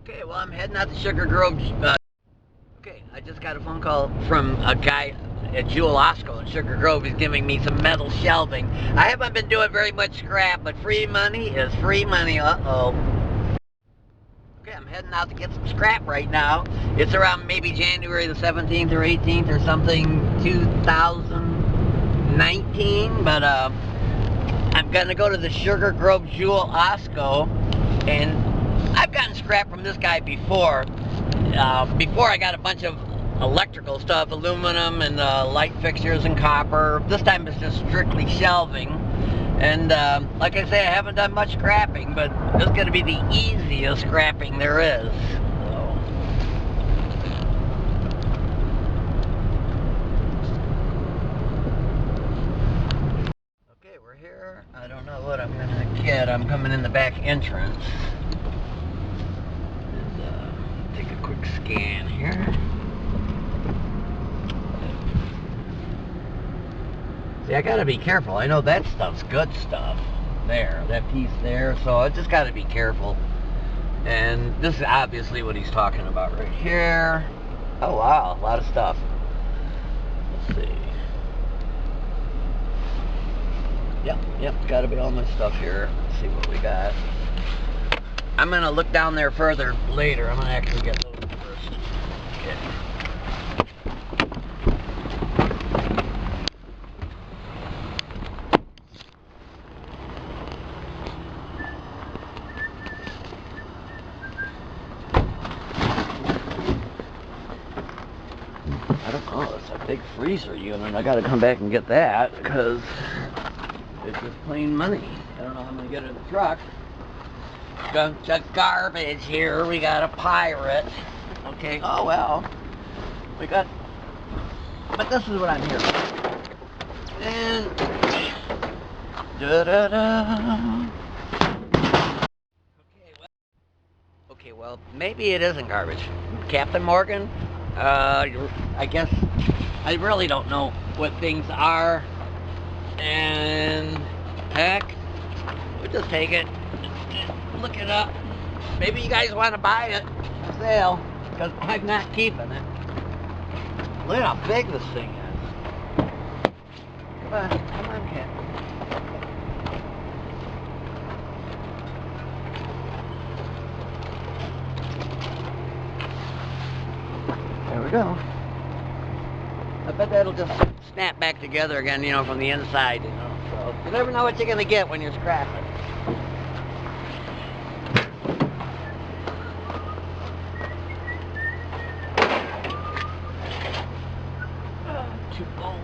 Okay, well, I'm heading out to Sugar Grove. Okay, I just got a phone call from a guy at Jewel Osco in Sugar Grove. He's giving me some metal shelving. I haven't been doing very much scrap, but free money is free money. Uh-oh. Okay, I'm heading out to get some scrap right now. It's around maybe January the 17th or 18th or something, 2019, but I'm gonna go to the Sugar Grove Jewel Osco, and I've gotten scrap from this guy before. Before I got a bunch of electrical stuff, aluminum and light fixtures and copper. This time it's just strictly shelving. And like I say, I haven't done much scrapping, but this is going to be the easiest scrapping there is. So. Okay, we're here. I don't know what I'm going to get. I'm coming in the back entrance. Take a quick scan here. See, I gotta be careful. I know that stuff's good stuff. There, that piece there. So I just gotta be careful. And this is obviously what he's talking about right here. Oh wow, a lot of stuff. Let's see. Yep, gotta be all my stuff here. Let's see what we got. I'm gonna look down there further later. I'm gonna actually get those first. Okay. I don't know, it's a big freezer unit. I gotta come back and get that because it's just plain money. I don't know how I'm gonna get it in the truck. Bunch of garbage here. We got a pirate. Okay, oh well. We got, but this is what I'm here for. And okay, well, maybe it isn't garbage. Captain Morgan, I guess I really don't know what things are. And heck, we'll just take it. Look it up. Maybe you guys want to buy it for sale, because I'm not keeping it. Look at how big this thing is. Come on, kid. There we go. I bet that'll just snap back together again, you know, from the inside, you know. So you never know what you're gonna get when you're scrapping. Too old.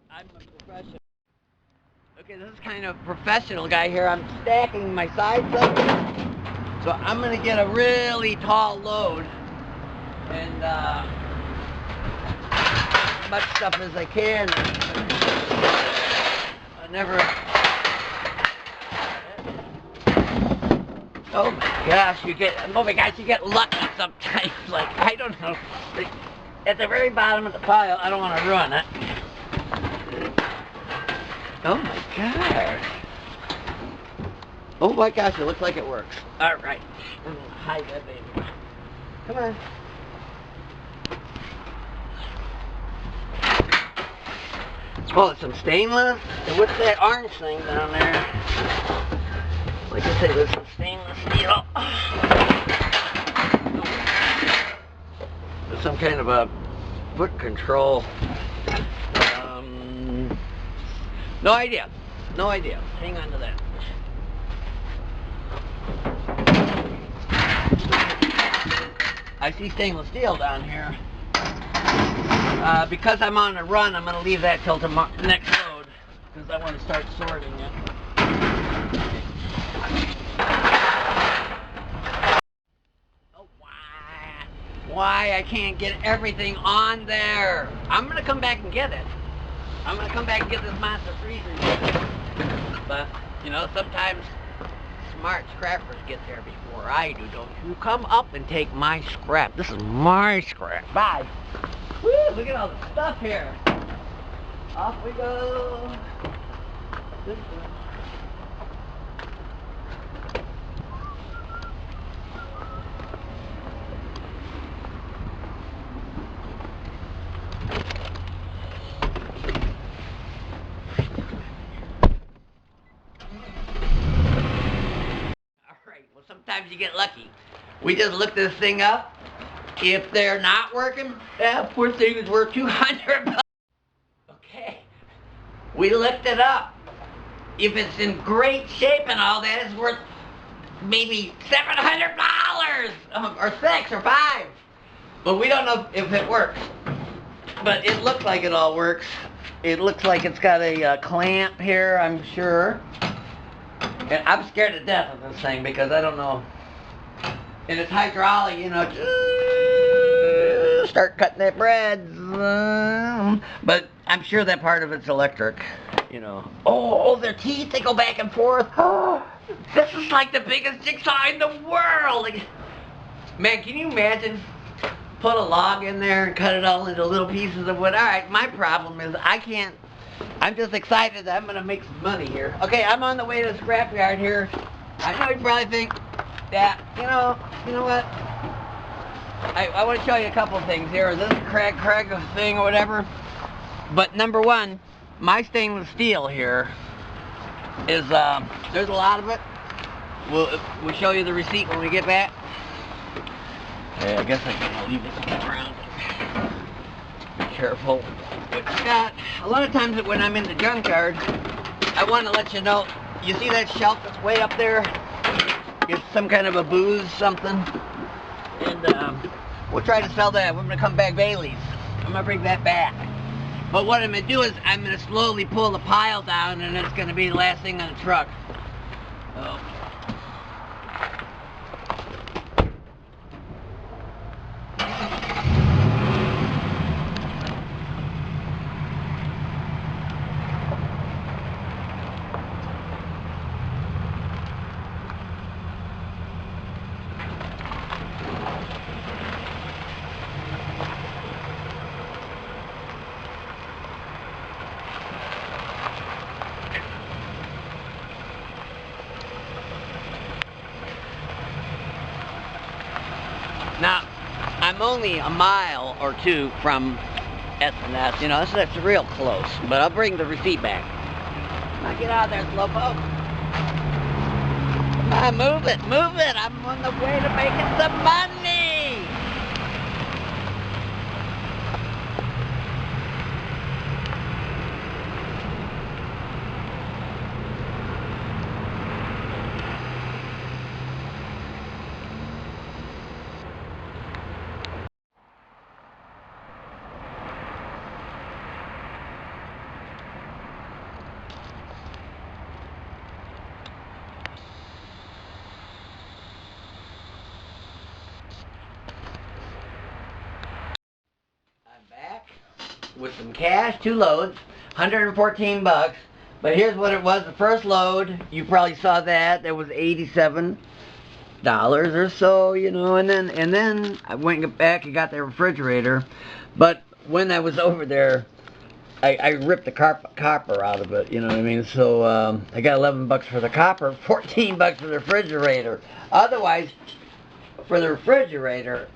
I'm a professional. Okay, this is kind of professional guy here. I'm stacking my sides up. So I'm gonna get a really tall load and as much stuff as I can. I never. Oh my gosh, you get lucky sometimes. Like, I don't know. At the very bottom of the pile, I don't want to ruin it. Oh my gosh. Oh my gosh, it looks like it works. Alright. Hide that baby. Come on. Oh, it's some stainless? And what's that orange thing down there? Like I say, there's some stainless steel. There's some kind of a foot control. No idea. No idea. Hang on to that. I see stainless steel down here. Because I'm on a run, I'm going to leave that till tomorrow, next load, because I want to start sorting it. Oh, why I can't get everything on there? I'm going to come back and get it. I'm going to come back and get this monster freezer. But, you know, sometimes smart scrappers get there before I do, don't you? Come up and take my scrap. This is my scrap. Bye. Woo, look at all the stuff here. Off we go. This way. Sometimes you get lucky. We just looked this thing up. If they're not working, that poor thing is worth 200 bucks. Okay, we looked it up. If it's in great shape and all that, it's worth maybe $700 or 6 or 5. But we don't know if it works. But it looks like it all works. It looks like it's got a clamp here, I'm sure. And I'm scared to death of this thing because I don't know. And it's hydraulic, you know. Start cutting that bread. But I'm sure that part of it's electric, you know. Oh, their teeth, they go back and forth. Oh, this is like the biggest jigsaw in the world. Man, can you imagine? Put a log in there and cut it all into little pieces of wood. Alright, my problem is I can't. I'm just excited that I'm going to make some money here. Okay, I'm on the way to the scrapyard here. I know you probably think that, you know what? I want to show you a couple things here. Is this a Craig thing or whatever? But number one, my stainless steel here is, there's a lot of it. We'll show you the receipt when we get back. Yeah, I guess I can leave it around. Be careful. What you got? A lot of times when I'm in the junkyard, I want to let you know. You see that shelf that's way up there? It's some kind of a booze something, and we'll try to sell that. We're gonna come back Bailey's. I'm gonna bring that back. But what I'm gonna do is I'm gonna slowly pull the pile down, and it's gonna be the last thing on the truck. Oh. Now, I'm only a mile or two from S&S, you know, that's real close, but I'll bring the receipt back. Now get out of there, slowpoke. Come on, move it, I'm on the way to making some money! With some cash, 2 loads, 114 bucks. But here's what it was. The first load, you probably saw that. There was $87 or so, you know. And then I went back and got the refrigerator. But when I was over there, I ripped the copper out of it. You know what I mean? So I got 11 bucks for the copper, 14 bucks for the refrigerator. Otherwise, for the refrigerator,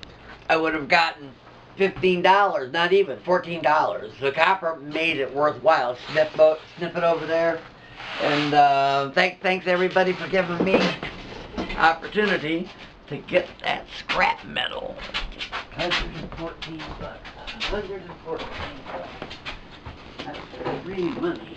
I would have gotten $15, not even, $14. The copper made it worthwhile. Snip it over there. And thanks everybody for giving me opportunity to get that scrap metal. 114 bucks. 114 bucks. That's free money.